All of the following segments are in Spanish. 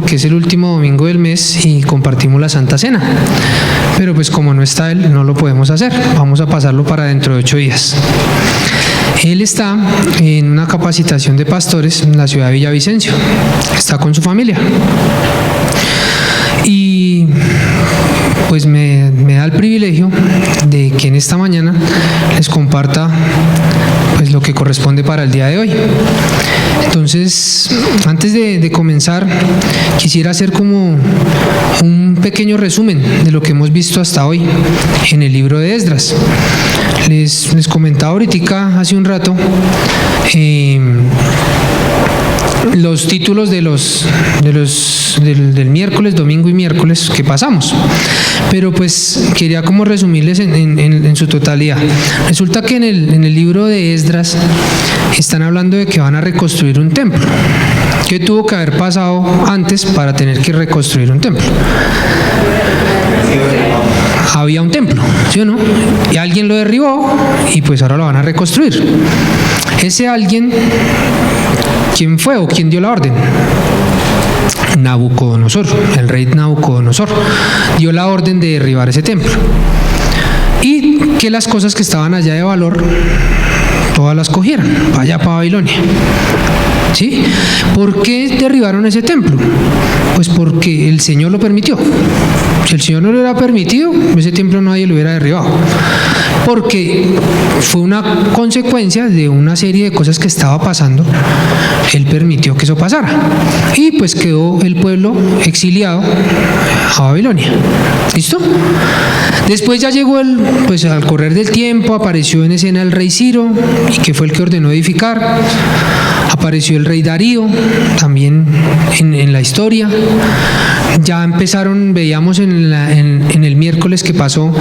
porque es el último domingo del mes y compartimos la Santa Cena. Pero pues como no está él, no lo podemos hacer. Vamos a pasarlo para dentro de 8 días. Él está en una capacitación de pastores en la ciudad de Villavicencio. Está con su familia. Y pues me da el privilegio de que en esta mañana les comparta pues lo que corresponde para el día de hoy. Entonces, antes de comenzar, quisiera hacer como un pequeño resumen de lo que hemos visto hasta hoy en el libro de Esdras. Les comentaba ahorita hace un rato los títulos del miércoles, domingo y miércoles que pasamos, pero pues quería como resumirles en su totalidad. Resulta que en el libro de Esdras están hablando de que van a reconstruir un templo. ¿Qué tuvo que haber pasado antes para tener que reconstruir un templo? Había un templo, ¿sí o no? Y alguien lo derribó y pues ahora lo van a reconstruir. Ese alguien, ¿quién fue o quién dio la orden? Nabucodonosor, el rey Nabucodonosor, dio la orden de derribar ese templo. Y que las cosas que estaban allá de valor, todas las cogieran, para allá, para Babilonia. ¿Sí? ¿Por qué derribaron ese templo? Pues porque el Señor lo permitió. Si el Señor no lo hubiera permitido, ese templo nadie lo hubiera derribado. Porque fue una consecuencia de una serie de cosas que estaba pasando. Él permitió que eso pasara. Y pues quedó el pueblo exiliado a Babilonia. ¿Listo? Después ya llegó pues al correr del tiempo, apareció en escena el rey Ciro, y que fue el que ordenó edificar. Apareció el rey Darío, también en la historia. Ya empezaron, veíamos en el miércoles que pasó,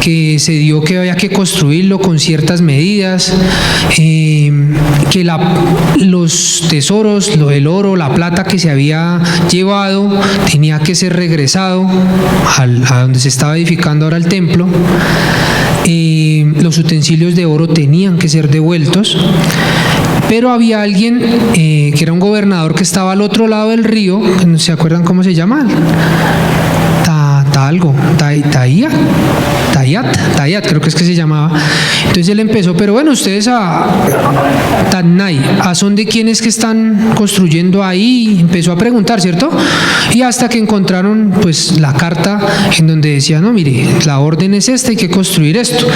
que se dio que había que construirlo con ciertas medidas, que los tesoros, el oro, la plata que se había llevado, tenía que ser regresado a donde se estaba edificando ahora el templo. Los utensilios de oro tenían que ser devueltos. Pero había alguien que era un gobernador que estaba al otro lado del río, ¿se acuerdan cómo se llama? Tayat, creo que es que se llamaba. Entonces él empezó, pero bueno, ustedes ¿a son de quiénes que están construyendo ahí? Empezó a preguntar, ¿cierto? Y hasta que encontraron pues la carta en donde decía, no, mire, la orden es esta, hay que construir esto.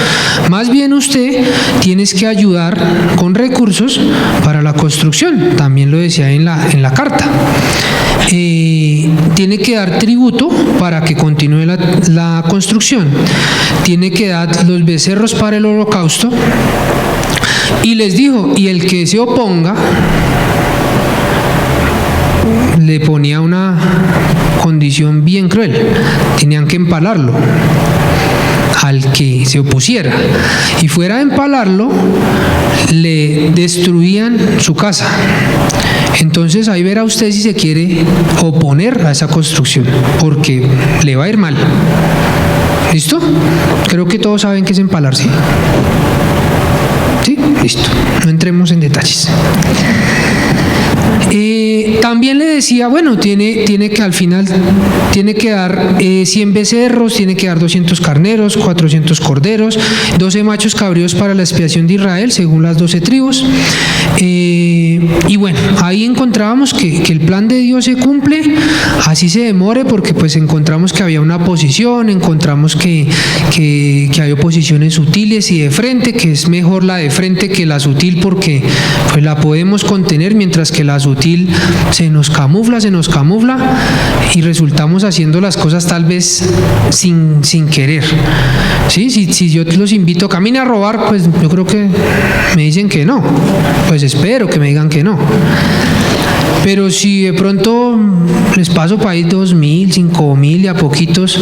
Más bien usted tienes que ayudar con recursos para la construcción. También lo decía en la carta. Tiene que dar tributo para que continúe la construcción. Tiene que dar los becerros para el holocausto. Y les dijo, y el que se oponga, le ponía una condición bien cruel. Tenían que empalarlo al que se opusiera, y fuera de empalarlo le destruían su casa. Entonces ahí verá usted si se quiere oponer a esa construcción, porque le va a ir mal. ¿Listo? Creo que todos saben qué es empalarse. ¿Sí? Listo. No entremos en detalles. También le decía, bueno, tiene que al final tiene que dar 100 becerros, tiene que dar 200 carneros, 400 corderos, 12 machos cabríos para la expiación de Israel, según las 12 tribus. Y bueno, ahí encontrábamos que el plan de Dios se cumple, así se demore, porque pues encontramos que había una oposición, encontramos que hay oposiciones sutiles y de frente, que es mejor la de frente que la sutil, porque pues la podemos contener, mientras que la sutil se nos camufla y resultamos haciendo las cosas tal vez sin querer. ¿Sí? Si yo los invito, camine a robar, pues yo creo que me dicen que no, pues espero que me digan que no. Pero si de pronto les paso para ir 2.000, 5.000 y a poquitos,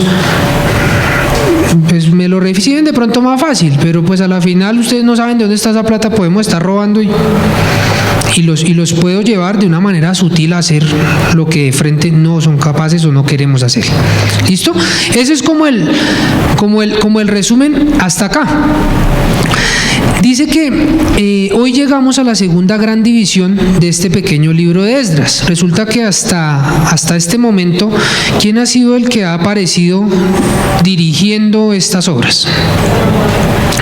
pues me lo reciben de pronto más fácil, pero pues a la final ustedes no saben de dónde está esa plata, podemos estar robando y los puedo llevar de una manera sutil a hacer lo que de frente no son capaces o no queremos hacer. ¿Listo? Ese es como el resumen hasta acá. Dice que hoy llegamos a la segunda gran división de este pequeño libro de Esdras. Resulta que hasta este momento, ¿quién ha sido el que ha aparecido dirigiendo estas obras?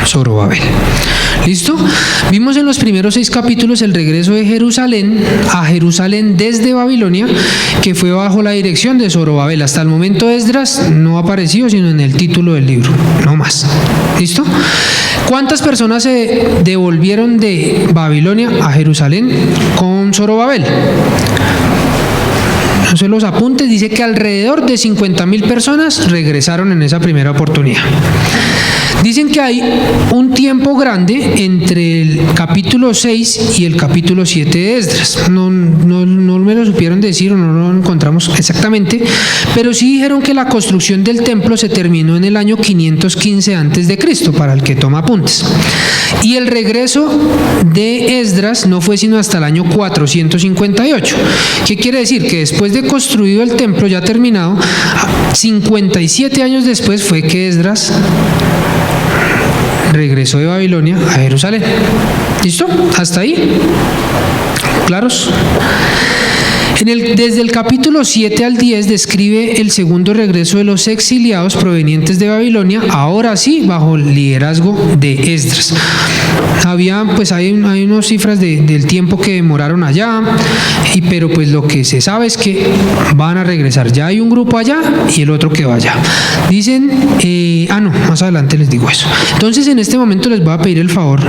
Zorobabel. ¿Listo? Vimos en los primeros 6 capítulos el regreso de Jerusalén a Jerusalén desde Babilonia, que fue bajo la dirección de Zorobabel. Hasta el momento Esdras no ha aparecido sino en el título del libro, no más. ¿Listo? ¿Cuántas personas se devolvieron de Babilonia a Jerusalén con Zorobabel? Entonces los apuntes dice que alrededor de 50,000 personas regresaron en esa primera oportunidad. Dicen que hay un tiempo grande entre el capítulo 6 y el capítulo 7 de Esdras. No me lo supieron decir o no lo encontramos exactamente, pero sí dijeron que la construcción del templo se terminó en el año 515 a.C., para el que toma apuntes. Y el regreso de Esdras no fue sino hasta el año 458. ¿Qué quiere decir? Que después de construido el templo ya terminado, 57 años después fue que Esdras regresó de Babilonia a Jerusalén. ¿Listo? ¿Hasta ahí? ¿Claros? Desde el capítulo 7 al 10 describe el segundo regreso de los exiliados provenientes de Babilonia, ahora sí bajo el liderazgo de Esdras. Hay unas cifras del tiempo que demoraron allá, pero pues lo que se sabe es que van a regresar. Ya hay un grupo allá y el otro que va allá. Dicen, más adelante les digo eso. Entonces en este momento les voy a pedir el favor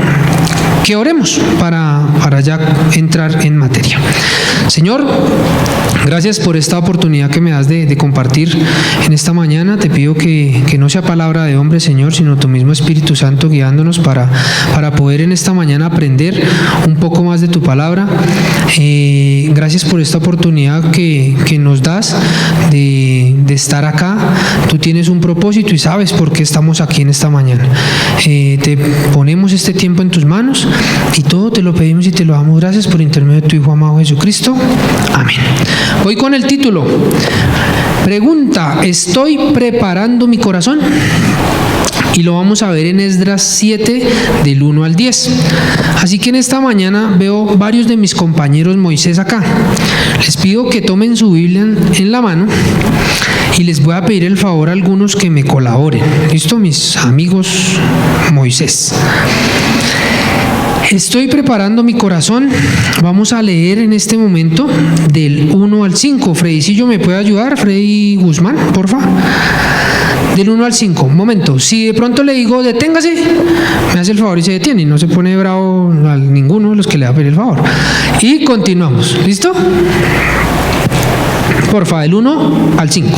que oremos para ya entrar en materia. Señor, gracias por esta oportunidad que me das de compartir en esta mañana. Te pido que no sea palabra de hombre, Señor, sino tu mismo Espíritu Santo guiándonos para poder en esta mañana aprender un poco más de tu palabra. Gracias por esta oportunidad que nos das de estar acá. Tú tienes un propósito y sabes por qué estamos aquí en esta mañana. Te ponemos este tiempo en tus manos y todo te lo pedimos y te lo damos gracias por intermedio de tu Hijo amado Jesucristo. Amén. Voy con el título. Pregunta: ¿estoy preparando mi corazón? Y lo vamos a ver en Esdras 7, del 1 al 10. Así que en esta mañana veo varios de mis compañeros Moisés acá. Les pido que tomen su Biblia en la mano y les voy a pedir el favor a algunos que me colaboren. ¿Listo? Mis amigos Moisés. Estoy preparando mi corazón. Vamos a leer en este momento del 1 al 5. Fredicillo, ¿me puede ayudar? Freddy Guzmán, porfa. Del 1 al 5. Un momento. Si de pronto le digo deténgase, me hace el favor y se detiene. Y no se pone bravo a ninguno de los que le va a pedir el favor. Y continuamos. ¿Listo? Porfa, del 1 al 5.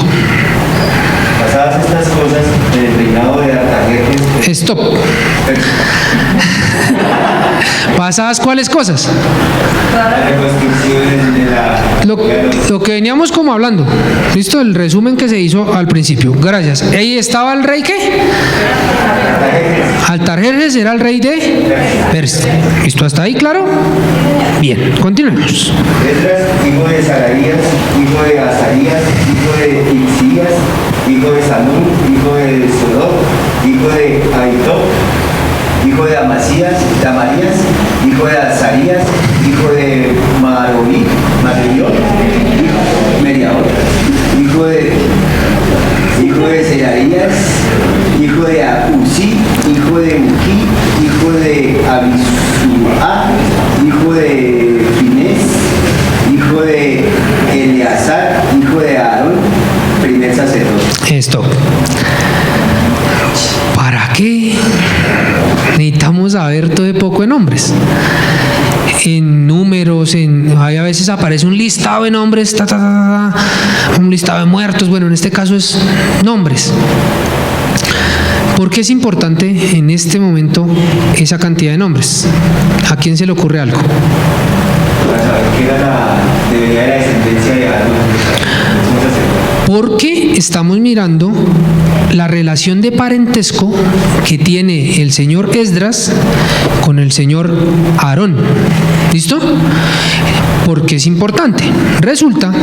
Pasadas estas cosas del reinado de Artajerjes. Stop. ¿Pasadas cuáles cosas? Las reconstrucciones de lo que veníamos como hablando. ¿Listo? El resumen que se hizo al principio. Gracias. ¿Ahí estaba el rey qué? Artajerjes era el rey de Persia. ¿Listo? ¿Hasta ahí claro? Bien, continuemos. Esdras, hijo de Saraías, hijo de Azarías, hijo de Hilcías, hijo de Salum, hijo de Sodok, hijo de Ahitob, hijo de Amarías, hijo de Azarías, hijo de Meriot, hijo de Seraías, hijo de Uzi, hijo de Buki, hijo de Abisua, hijo de Finés, hijo de Eleazar, hijo de Aarón, primer sacerdote. Esto. ¿Para qué necesitamos saber todo de poco de nombres? En números, a veces aparece un listado de nombres, un listado de muertos. Bueno, en este caso es nombres. ¿Por qué es importante en este momento esa cantidad de nombres? ¿A quién se le ocurre algo? Para saber qué era la descendencia de Aarón. porque estamos mirando la relación de parentesco que tiene el señor Esdras con el señor Aarón. ¿Listo? Porque es importante. Resulta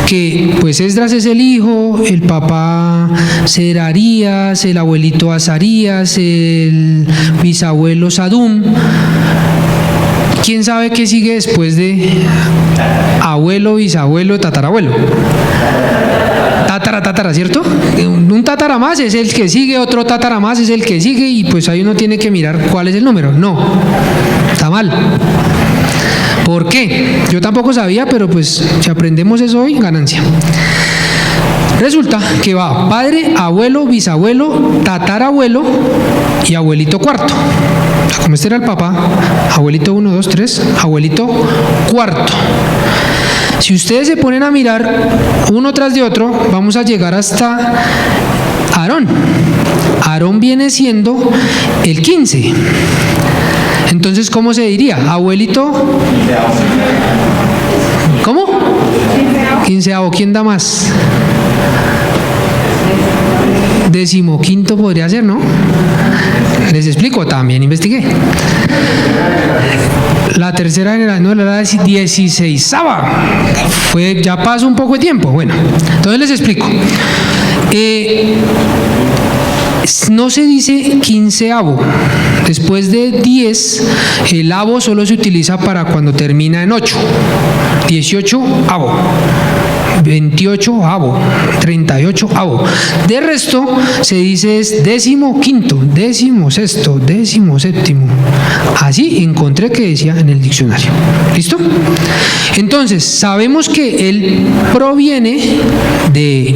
que pues Esdras es el hijo, el papá Serarías, el abuelito Azarías, el bisabuelo Sadum. ¿Quién sabe qué sigue después de abuelo, bisabuelo, tatarabuelo? Tatara, ¿cierto? Un tatara más es el que sigue, otro tatara más es el que sigue, y pues ahí uno tiene que mirar cuál es el número. No, está mal. ¿Por qué? Yo tampoco sabía, pero pues si aprendemos eso hoy, ganancia. Resulta que va padre, abuelo, bisabuelo, tatarabuelo y abuelito cuarto. Como este era el papá, abuelito 1, 2, 3, abuelito cuarto. Si ustedes se ponen a mirar uno tras de otro, vamos a llegar hasta Aarón. Aarón viene siendo el 15. Entonces, ¿cómo se diría? Abuelito. ¿Cómo? 15avo. ¿Quién da más? 15º podría ser, ¿no? Les explico, también investigué. La tercera generación no era la 16ava. Ya pasó un poco de tiempo. Bueno, entonces les explico. No se dice 15avo. Después de 10, el avo solo se utiliza para cuando termina en 8. 18avo. 28avo, 38avo. De resto se dice es 15º, 16º, 17º. Así encontré que decía en el diccionario. ¿Listo? Entonces sabemos que él proviene de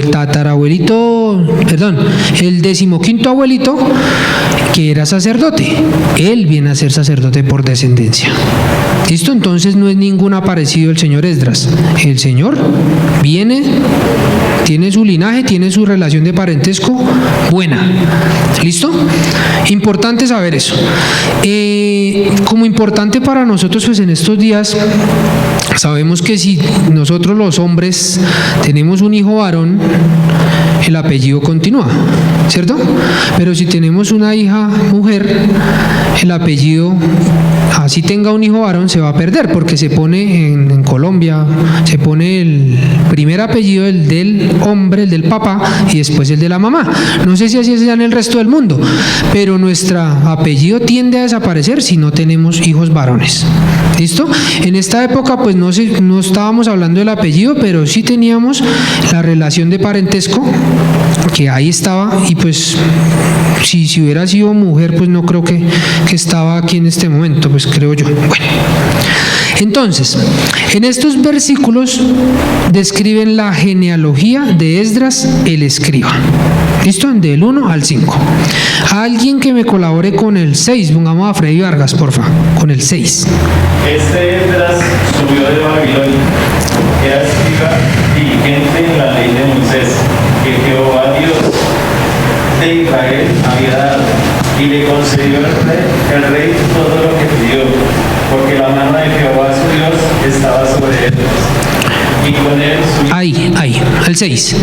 tatarabuelito, perdón, el 15º abuelito, que era sacerdote. Él viene a ser sacerdote por descendencia. ¿Listo? Entonces no es ningún aparecido el señor Esdras. El señor viene, tiene su linaje, tiene su relación de parentesco buena. ¿Listo? Importante saber eso. Como importante para nosotros, pues en estos días sabemos que si nosotros los hombres tenemos un hijo varón, el apellido continúa, ¿cierto? Pero si tenemos una hija mujer, el apellido, así tenga un hijo varón, se va a perder, porque se pone en Colombia, se pone el primer apellido, el del hombre, el del papá, y después el de la mamá. No sé si así sea en el resto del mundo, pero nuestro apellido tiende a desaparecer si no tenemos hijos varones. ¿Listo? En esta época pues no estábamos hablando del apellido, pero sí teníamos la relación de parentesco, que ahí estaba, y pues si hubiera sido mujer, pues no creo que estaba aquí en este momento, pues creo yo. Bueno, entonces, en estos versículos describen la genealogía de Esdras el escriba. ¿Listo? Del 1 al 5. Alguien que me colabore con el 6, pongamos a Freddy Vargas, porfa, con el 6. Este Esdras subió de Babilonia, era escriba diligente en la ley de Moisés, que Jehová Dios de Israel había dado, y le concedió el rey todo lo que pidió, porque la mano de Jehová su Dios estaba sobre él. Y con él su... Ahí, el 6.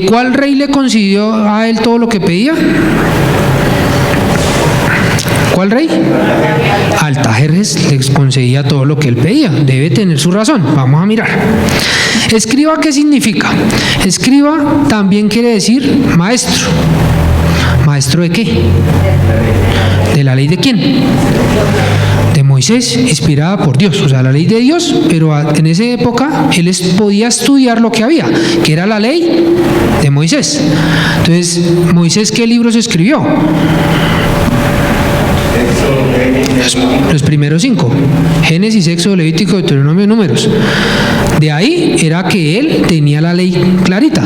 ¿Cuál rey le concedió a él todo lo que pedía? ¿Cuál rey? Altajerjes les concedía todo lo que él pedía. Debe tener su razón. Vamos a mirar. Escriba, ¿qué significa? Escriba también quiere decir maestro. ¿Maestro de qué? ¿De la ley de quién? De Moisés, inspirada por Dios, o sea, la ley de Dios, pero en esa época él podía estudiar lo que había, que era la ley de Moisés. Entonces, Moisés, ¿qué libros escribió? Los primeros 5, Génesis, Éxodo, Levítico, Deuteronomio, Números. De ahí era que él tenía la ley clarita.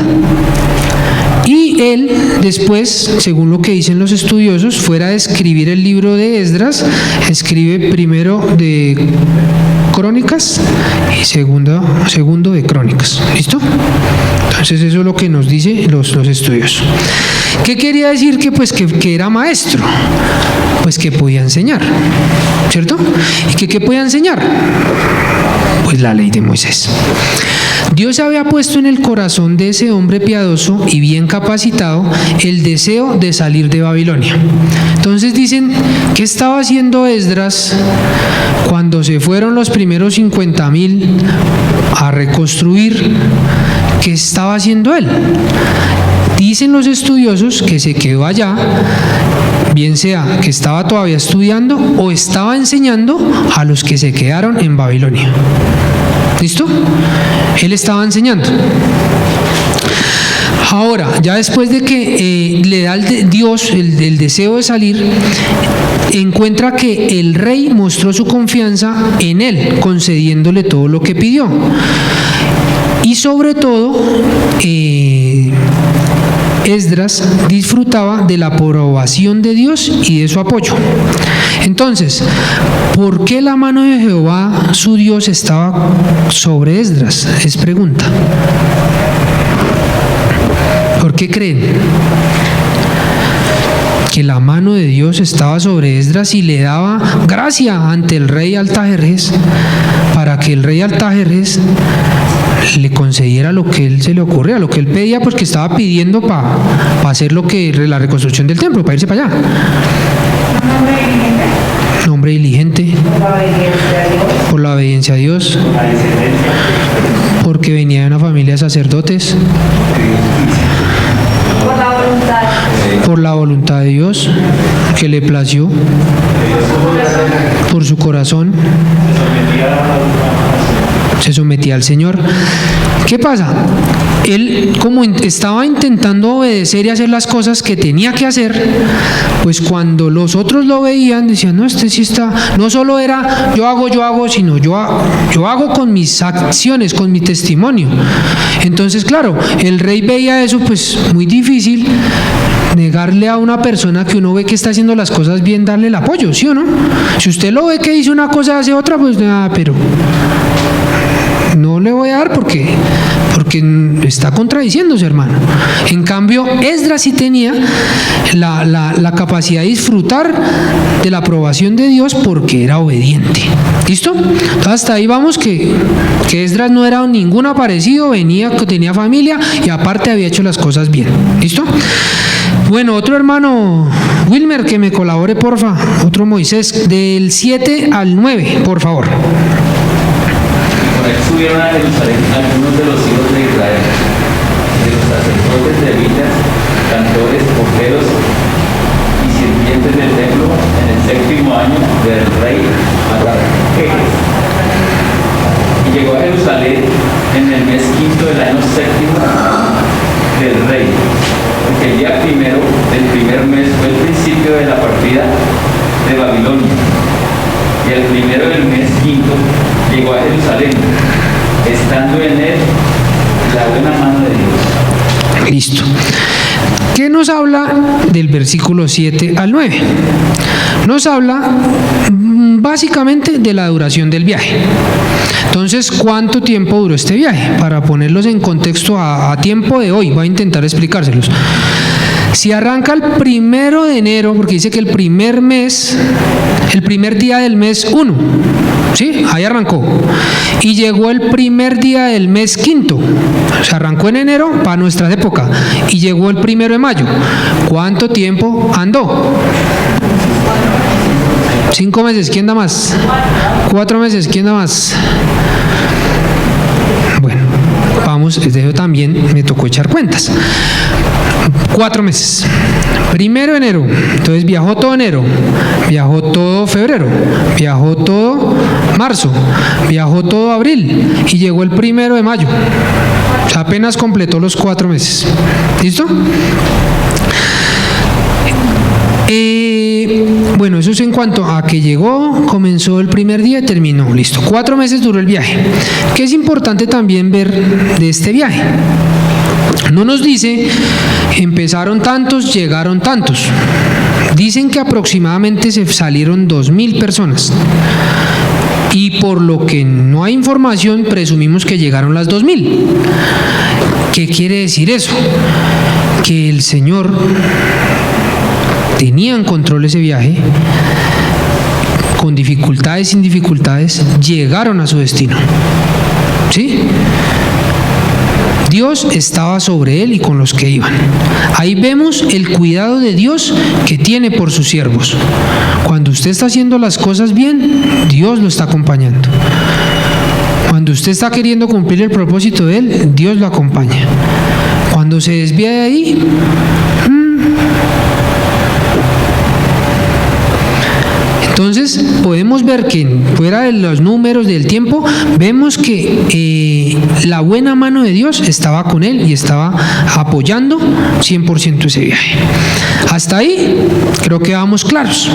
Y él después, según lo que dicen los estudiosos, fuera de escribir el libro de Esdras, escribe primero de Crónicas y segundo de Crónicas. ¿Listo? Entonces eso es lo que nos dicen los estudios. ¿Qué quería decir? Que era maestro, pues que podía enseñar, ¿cierto? ¿Y qué podía enseñar? pues la ley de Moisés. Dios había puesto en el corazón de ese hombre piadoso y bien capacitado el deseo de salir de Babilonia. Entonces dicen, ¿qué estaba haciendo Esdras cuando se fueron los primeros 50,000 a reconstruir? ¿Qué estaba haciendo él? Dicen los estudiosos que se quedó allá, bien sea que estaba todavía estudiando o estaba enseñando a los que se quedaron en Babilonia. ¿Listo? Él estaba enseñando. Ahora, ya después de que le da Dios el deseo de salir, encuentra que el rey mostró su confianza en él, concediéndole todo lo que pidió. Y sobre todo, Esdras disfrutaba de la aprobación de Dios y de su apoyo. Entonces, ¿por qué la mano de Jehová, su Dios, estaba sobre Esdras? Es pregunta. ¿Por qué creen que la mano de Dios estaba sobre Esdras y le daba gracia ante el rey Artajerjes para que el rey Artajerjes le concediera lo que él se le ocurría, lo que él pedía, pues que estaba pidiendo para hacer la reconstrucción del templo, para irse para allá? Un hombre diligente, por la obediencia a Dios, porque venía de una familia de sacerdotes, por la voluntad de Dios que le plació, por su corazón se sometía al Señor. ¿Qué pasa? Él, como estaba intentando obedecer y hacer las cosas que tenía que hacer, pues cuando los otros lo veían, decían, no, este sí está, no solo era yo hago, sino yo hago con mis acciones, con mi testimonio. Entonces, claro, el rey veía eso, pues muy difícil negarle a una persona que uno ve que está haciendo las cosas bien, darle el apoyo, ¿sí o no? Si usted lo ve que dice una cosa y hace otra, pues nada, pero no le voy a dar porque está contradiciéndose, hermano. En cambio, Esdras sí tenía la capacidad de disfrutar de la aprobación de Dios porque era obediente. ¿Listo? Entonces, hasta ahí vamos que Esdras no era ningún aparecido, tenía familia y aparte había hecho las cosas bien. ¿Listo? Bueno, otro hermano, Wilmer, que me colabore, porfa. Otro Moisés, del 7 al 9, por favor. Por ahí subieron a Jerusalén algunos de los hijos de Israel, de los sacerdotes levitas, cantores, porteros y sirvientes del templo en el 7º año del rey Artajerjes. Y llegó a Jerusalén en el mes 5 del año 7º del rey, porque el día primero del primer mes fue el principio de la partida de Babilonia. Y el primero del mes 5 llegó a Jerusalén, estando en él la buena mano de Dios. Listo. ¿Qué nos habla del versículo 7 al 9? Nos habla básicamente de la duración del viaje. Entonces, ¿cuánto tiempo duró este viaje? Para ponerlos en contexto a tiempo de hoy, voy a intentar explicárselos. Si arranca el 1 de enero, porque dice que el primer día del mes 1, ¿sí? Ahí arrancó. Y llegó el primer día del mes 5, o sea, arrancó en enero para nuestra época y llegó el 1 de mayo. ¿Cuánto tiempo andó? 5 meses, ¿quién da más? 4 meses, ¿quién da más? Bueno, vamos, eso también me tocó echar cuentas. 4 meses. 1 de enero, entonces viajó todo enero, viajó todo febrero, viajó todo marzo, viajó todo abril y llegó el 1 de mayo. O sea, apenas completó los 4 meses. ¿Listo? Bueno, eso es en cuanto a que llegó, comenzó el primer día y terminó. Listo. 4 meses duró el viaje. ¿Qué es importante también ver de este viaje? No nos dice, empezaron tantos, llegaron tantos. Dicen que aproximadamente se salieron 2,000 personas. Y por lo que no hay información, presumimos que llegaron las 2,000. ¿Qué quiere decir eso? Que el Señor tenía en control ese viaje, con dificultades, sin dificultades, llegaron a su destino. ¿Sí? Dios estaba sobre él y con los que iban. Ahí vemos el cuidado de Dios que tiene por sus siervos. Cuando usted está haciendo las cosas bien, Dios lo está acompañando. Cuando usted está queriendo cumplir el propósito de Él, Dios lo acompaña. Cuando se desvía de ahí, entonces podemos ver que fuera de los números del tiempo, vemos que la buena mano de Dios estaba con él y estaba apoyando 100% ese viaje. Hasta ahí creo que vamos claros.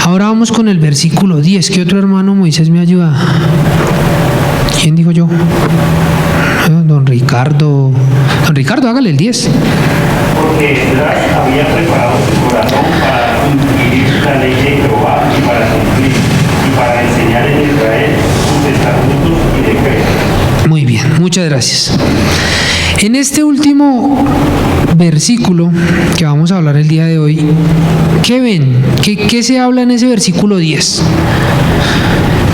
Ahora vamos con el versículo 10. ¿Qué otro hermano Moisés me ayuda? ¿Quién dijo yo? Don Ricardo. Don Ricardo, hágale el 10. Porque Esdras había preparado su corazón para cumplir la ley de Jehová y para cumplir y para enseñar en Israel sus estatutos y decretos. Muy bien, muchas gracias. En este último versículo que vamos a hablar el día de hoy, ¿qué ven? ¿Qué se habla en ese versículo 10?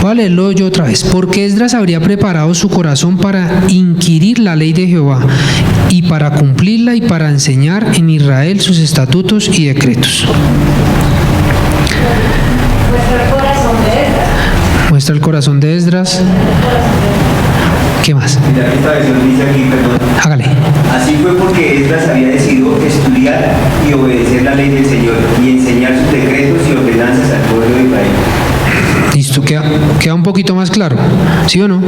Voy a leerlo yo otra vez. Porque Esdras habría preparado su corazón para inquirir la ley de Jehová y para cumplirla y para enseñar en Israel sus estatutos y decretos. Muestra el corazón de Esdras. Muestra el corazón de Esdras. ¿Qué más? Mira, esta versión dice aquí, perdón. Hágale. Así fue porque Esdras había decidido estudiar y obedecer la ley del Señor y enseñar sus decretos y ordenanzas al pueblo de Israel. Listo, queda un poquito más claro, ¿sí o no?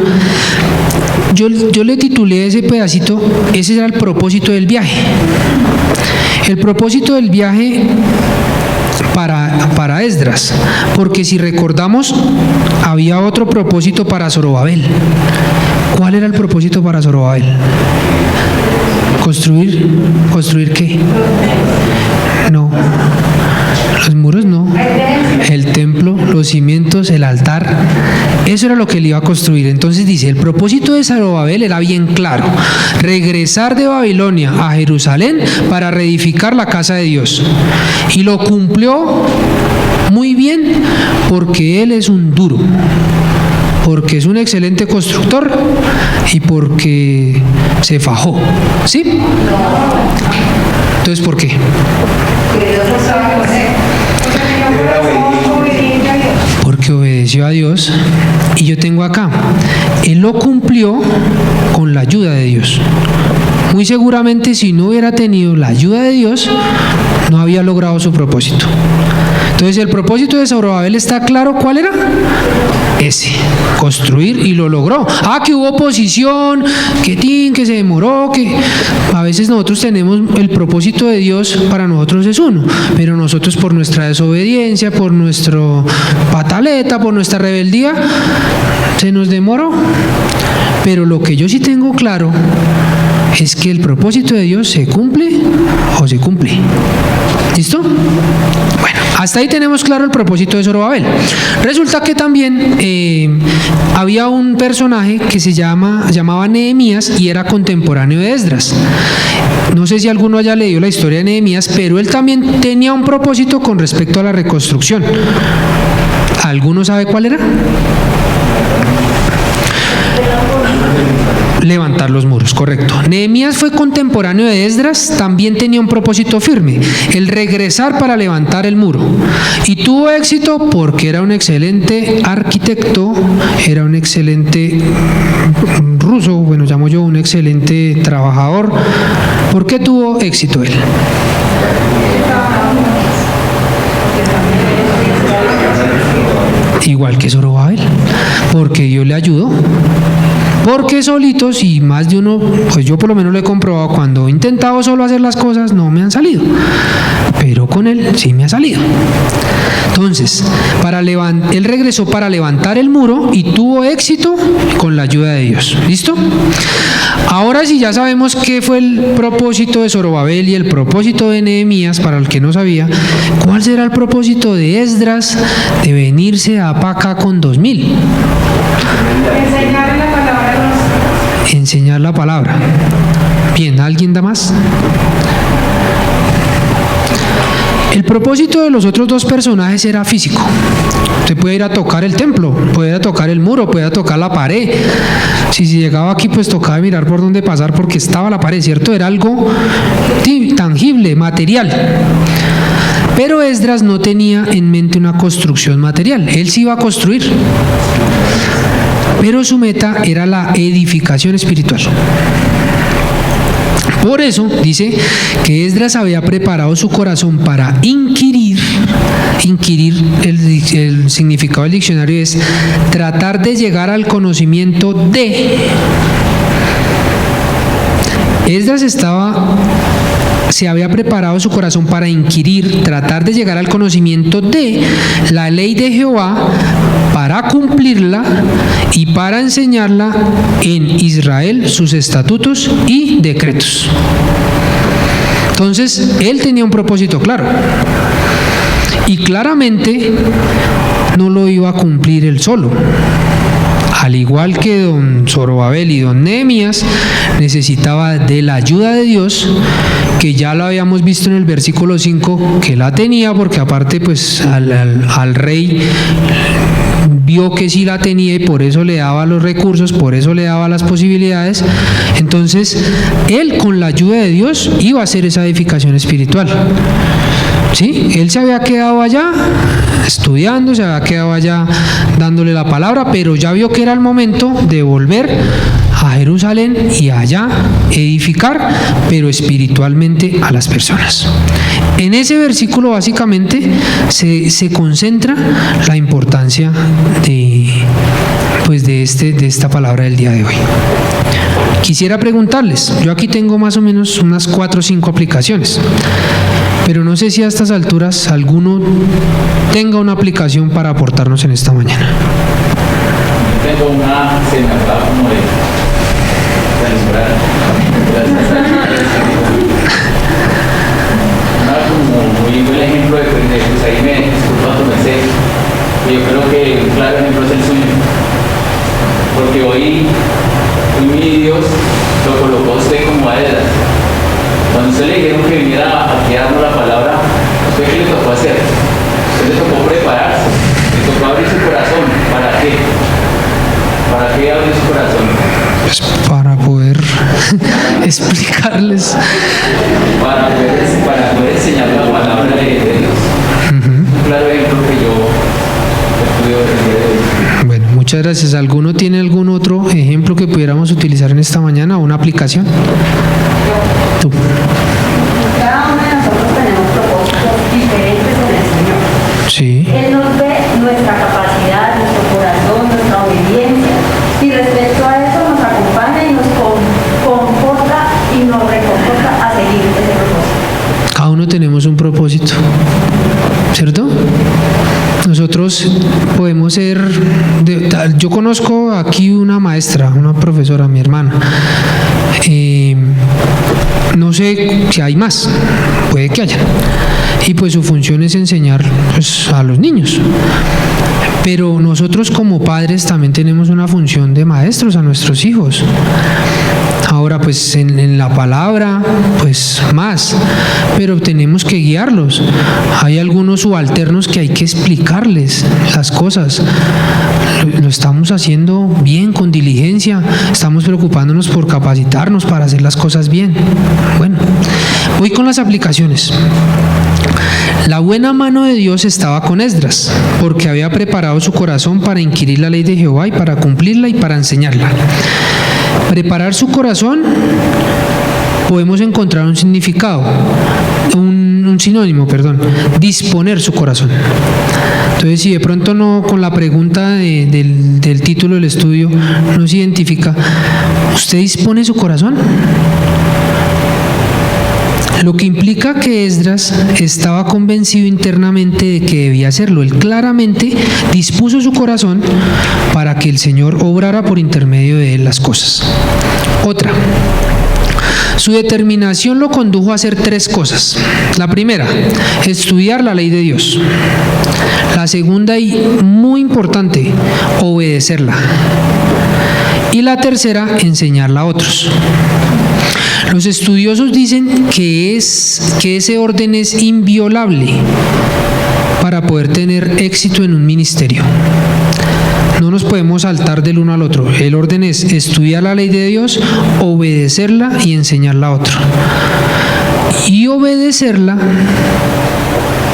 Yo le titulé ese pedacito, ese era el propósito del viaje. El propósito del viaje para Esdras, porque si recordamos, había otro propósito para Zorobabel. ¿Cuál era el propósito para Zorobabel? ¿Construir qué? No. Los muros no. El templo, los cimientos, el altar. Eso era lo que él iba a construir. Entonces dice, el propósito de Zorobabel era bien claro: regresar de Babilonia a Jerusalén para reedificar la casa de Dios. Y lo cumplió muy bien porque él es un duro, porque es un excelente constructor y porque se fajó. ¿Sí? Entonces, ¿por qué? Porque obedeció a Dios. Y yo tengo acá, él lo cumplió con la ayuda de Dios. Muy seguramente si no hubiera tenido la ayuda de Dios, no había logrado su propósito. Entonces el propósito de Zorobabel está claro, ¿cuál era? Ese, construir, y lo logró. Que hubo oposición, que se demoró, que a veces nosotros tenemos el propósito de Dios, para nosotros es uno, pero nosotros por nuestra desobediencia, por nuestro pataleta, por nuestra rebeldía, se nos demoró. Pero lo que yo sí tengo claro es que el propósito de Dios se cumple o se cumple. ¿Listo? Bueno, hasta ahí tenemos claro el propósito de Zorobabel. Resulta que también había un personaje que se llamaba Nehemías y era contemporáneo de Esdras. No sé si alguno haya leído la historia de Nehemías, pero él también tenía un propósito con respecto a la reconstrucción. ¿Alguno sabe cuál era? Levantar los muros, correcto. Nehemías fue contemporáneo de Esdras, también tenía un propósito firme, el regresar para levantar el muro. Y tuvo éxito porque era un excelente arquitecto, era un excelente ruso, bueno, llamo yo un excelente trabajador. ¿Por qué tuvo éxito él? Igual que Zorobabel, porque Dios le ayudó. Porque solitos, y más de uno, pues yo por lo menos lo he comprobado, cuando he intentado solo hacer las cosas no me han salido, pero con él sí me ha salido. Entonces, él regresó para levantar el muro y tuvo éxito con la ayuda de Dios. ¿Listo? Ahora sí ya sabemos qué fue el propósito de Zorobabel y el propósito de Nehemías, para el que no sabía, ¿cuál será el propósito de Esdras de venirse a Paca con 2000? Enseñar la palabra a los... Enseñar la palabra. Bien, ¿alguien da más? El propósito de los otros dos personajes era físico. Usted puede ir a tocar el templo, puede ir a tocar el muro, puede ir a tocar la pared. Si llegaba aquí, pues tocaba mirar por dónde pasar porque estaba la pared, ¿cierto? Era algo tangible, material. Pero Esdras no tenía en mente una construcción material. Él sí iba a construir. Pero su meta era la edificación espiritual. Por eso dice que Esdras había preparado su corazón para inquirir, el significado del diccionario es tratar de llegar al conocimiento de. Esdras se había preparado su corazón para inquirir, tratar de llegar al conocimiento de la ley de Jehová, para cumplirla y para enseñarla en Israel, sus estatutos y decretos. Entonces, él tenía un propósito claro. Y claramente no lo iba a cumplir él solo. Al igual que don Zorobabel y don Nehemías, necesitaba de la ayuda de Dios, que ya lo habíamos visto en el versículo 5, que la tenía, porque aparte pues al rey vio que sí la tenía y por eso le daba los recursos, por eso le daba las posibilidades. Entonces, él con la ayuda de Dios iba a hacer esa edificación espiritual. ¿Sí? Él se había quedado allá estudiando, se había quedado allá dándole la palabra, pero ya vio que era el momento de volver a Jerusalén y allá edificar, pero espiritualmente a las personas. En ese versículo básicamente se concentra la importancia de esta palabra del día de hoy. Quisiera preguntarles, yo aquí tengo más o menos unas 4 o 5 aplicaciones, pero no sé si a estas alturas alguno tenga una aplicación para aportarnos en esta mañana. Tengo una señalada como de alumbrar. Como muy buen ejemplo de pues ahí me disculpa tu merced. Yo creo que un claro ejemplo es el suyo. Porque hoy mi Dios lo colocó a usted como a Esdras. Cuando usted le dijeron que viniera a darnos la palabra, ¿usted qué le tocó hacer? Usted le tocó prepararse, le tocó abrir su corazón. ¿Para qué? ¿Para qué abrir su corazón? Pues para poder explicarles. Para poder enseñar la palabra de Dios. Un claro ejemplo que yo estudio el día de hoy. Bueno, muchas gracias. ¿Alguno tiene algún otro ejemplo que pudiéramos utilizar en esta mañana o una aplicación? Tú. Cada uno de nosotros tenemos propósitos diferentes en el Señor. Sí. Él nos ve nuestra capacidad, nuestro corazón, nuestra obediencia, y respecto a eso nos acompaña y nos conforta y nos reconforta a seguir ese propósito. Cada uno tenemos un propósito, ¿cierto? Nosotros podemos ser, yo conozco aquí una maestra, una profesora, mi hermana. No sé si hay más, puede que haya. Y pues su función es enseñar pues, a los niños. Pero nosotros como padres también tenemos una función de maestros a nuestros hijos. Ahora pues en la palabra pues más, pero tenemos que guiarlos. Hay algunos subalternos que hay que explicarles las cosas. Lo estamos haciendo bien, con diligencia, estamos preocupándonos por capacitarnos para hacer las cosas bien. Bueno, voy con las aplicaciones. La buena mano de Dios estaba con Esdras, porque había preparado su corazón para inquirir la ley de Jehová y para cumplirla y para enseñarla. Preparar su corazón, podemos encontrar un significado, un sinónimo, disponer su corazón. Entonces, si de pronto no, con la pregunta del título del estudio, no se identifica, ¿usted dispone su corazón? Lo que implica que Esdras estaba convencido internamente de que debía hacerlo. Él claramente dispuso su corazón para que el Señor obrara por intermedio de él las cosas. Otra, su determinación lo condujo a hacer 3 cosas. La primera, estudiar la ley de Dios. La segunda y muy importante, obedecerla. Y la tercera, enseñarla a otros. Los estudiosos dicen que ese orden es inviolable para poder tener éxito en un ministerio. No nos podemos saltar del uno al otro. El orden es estudiar la ley de Dios, obedecerla y enseñarla a otro. Y obedecerla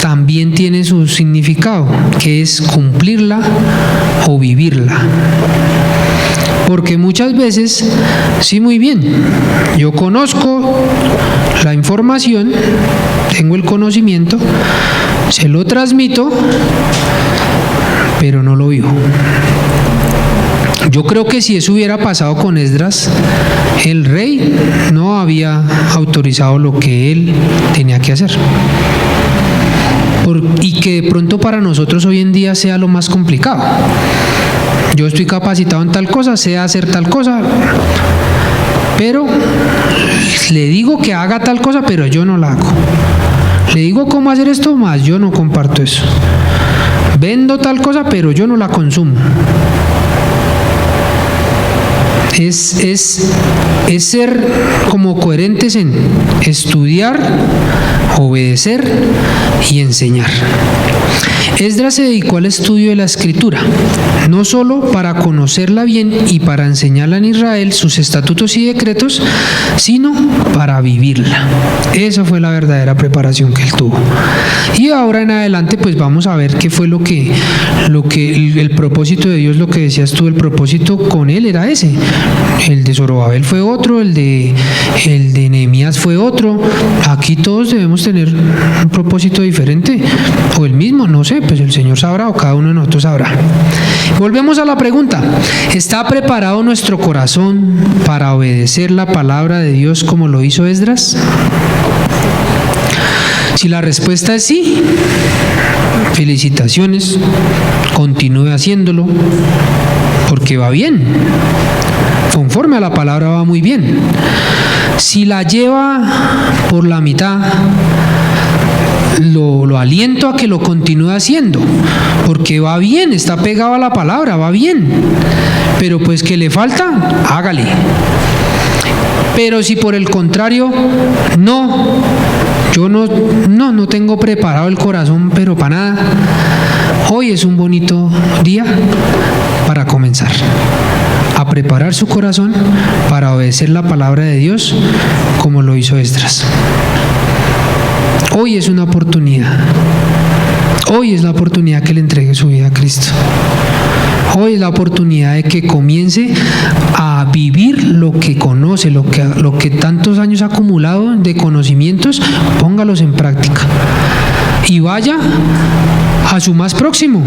también tiene su significado, que es cumplirla o vivirla. Porque muchas veces, sí, muy bien, yo conozco la información, tengo el conocimiento, se lo transmito, pero no lo vivo. Yo creo que si eso hubiera pasado con Esdras, el rey no había autorizado lo que él tenía que hacer. Y que de pronto para nosotros hoy en día sea lo más complicado. Yo estoy capacitado en tal cosa, sé hacer tal cosa, pero le digo que haga tal cosa, pero yo no la hago. Le digo cómo hacer esto, más yo no comparto eso. Vendo tal cosa, pero yo no la consumo. Es ser como coherentes en estudiar, obedecer y enseñar. Esdras se dedicó al estudio de la Escritura, no solo para conocerla bien y para enseñarla en Israel, sus estatutos y decretos, sino para vivirla. Esa fue la verdadera preparación que él tuvo. Y ahora en adelante pues vamos a ver qué fue lo que el propósito de Dios, lo que decías tú, el propósito con él era ese. El de Zorobabel fue otro, el de Nehemías fue otro. Aquí todos debemos tener un propósito diferente, o el mismo, no sé, pues el Señor sabrá, o cada uno de nosotros sabrá. Volvemos a la pregunta: ¿está preparado nuestro corazón para obedecer la palabra de Dios como lo hizo Esdras? Si la respuesta es sí, felicitaciones, continúe haciéndolo, porque va bien. Conforme a la palabra va muy bien. Si la lleva por la mitad, lo aliento a que lo continúe haciendo, porque va bien, está pegado a la palabra, va bien. Pero pues que le falta, hágale. Pero si por el contrario, yo no tengo preparado el corazón, pero para nada, hoy es un bonito día para comenzar a preparar su corazón para obedecer la palabra de Dios como lo hizo Esdras. Hoy es una oportunidad. Hoy es la oportunidad que le entregue su vida a Cristo. Hoy es la oportunidad de que comience a vivir lo que conoce, lo que tantos años ha acumulado de conocimientos, póngalos en práctica. Y vaya a su más próximo,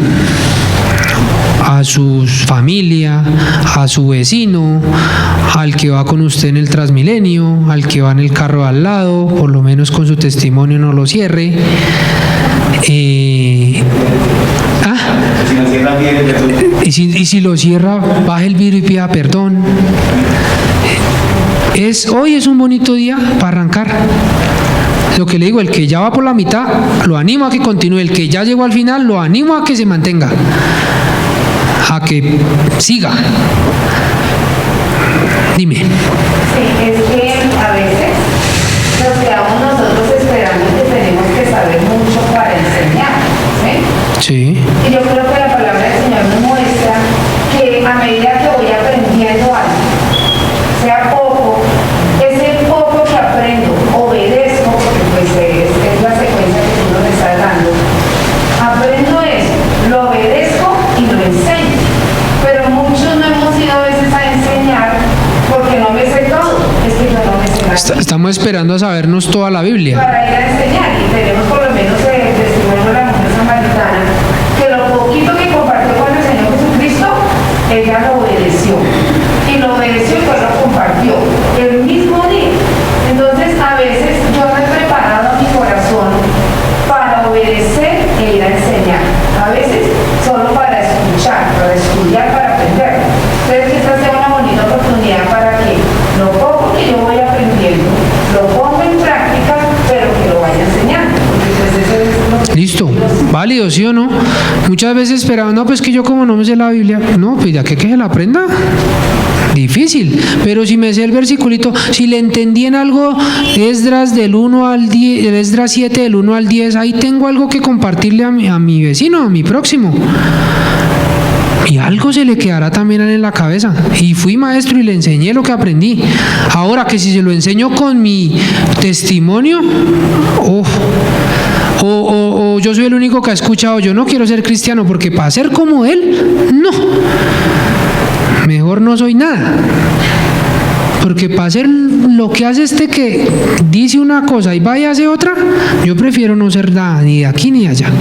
a su familia, a su vecino, al que va con usted en el Transmilenio, al que va en el carro al lado, por lo menos con su testimonio no lo cierre. Y si lo cierra, baje el vidrio y pida perdón. Hoy es un bonito día para arrancar. Lo que le digo, el que ya va por la mitad, lo animo a que continúe. El que ya llegó al final, lo animo a que se mantenga, a que siga. Dime. Sí, es que a veces nos quedamos nosotros esperando que tenemos que saber mucho para enseñar, ¿sí? Sí. Y yo creo que la palabra del Señor nos muestra que a medida que voy aprendiendo algo, sea poco, ese poco que aprendo, obedezco, porque pues es la secuencia que tú nos estás dando, aprendo eso, lo obedezco y lo enseño. Pero muchos no hemos ido a veces a enseñar porque no me sé todo, es que yo no me sé nada. Estamos esperando a sabernos toda la Biblia. Para ir a enseñar, y tenemos por lo menos el testimonio de la mujer samaritana, que lo poquito que compartió con el Señor Jesucristo, ella lo obedeció. Y lo obedeció y pues lo compartió el mismo día. Entonces, a veces yo me he preparado mi corazón para obedecer e ir a enseñar. A veces solo para escuchar, para estudiar, para aprender. Entonces, esta sea una bonita oportunidad para que lo poco que yo voy aprendiendo lo ponga en práctica, pero que lo vaya enseñando. Porque pues eso es lo que... Listo, válido, ¿sí o no? Muchas veces esperamos, no, pues que yo como no me sé la Biblia, no, pues ya que se la aprenda. Difícil, pero si me sé el versiculito, si le entendí en algo, Esdras del 1 al 10, Esdras 7 del 1 al 10, ahí tengo algo que compartirle a mi vecino, a mi próximo. Y algo se le quedará también en la cabeza. Y fui maestro y le enseñé lo que aprendí. Ahora que si se lo enseño con mi testimonio, o yo soy el único que ha escuchado, yo no quiero ser cristiano porque para ser como él, no. Mejor no soy nada. Porque para hacer lo que hace este que dice una cosa y va y hace otra, yo prefiero no ser nada, ni de aquí ni de allá.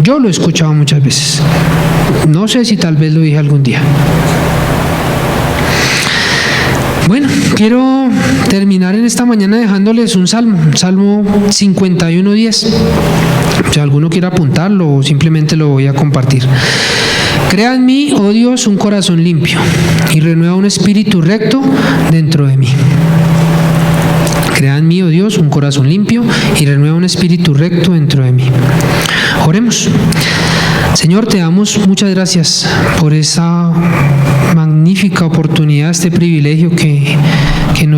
Yo lo he escuchado muchas veces. No sé si tal vez lo dije algún día. Bueno, quiero terminar en esta mañana dejándoles un salmo, Salmo 51:10. Si alguno quiere apuntarlo o simplemente lo voy a compartir. Crea en mí, oh Dios, un corazón limpio y renueva un espíritu recto dentro de mí. Crea en mí, oh Dios, un corazón limpio y renueva un espíritu recto dentro de mí. Oremos. Señor, te damos muchas gracias por esa magnífica oportunidad, este privilegio que nos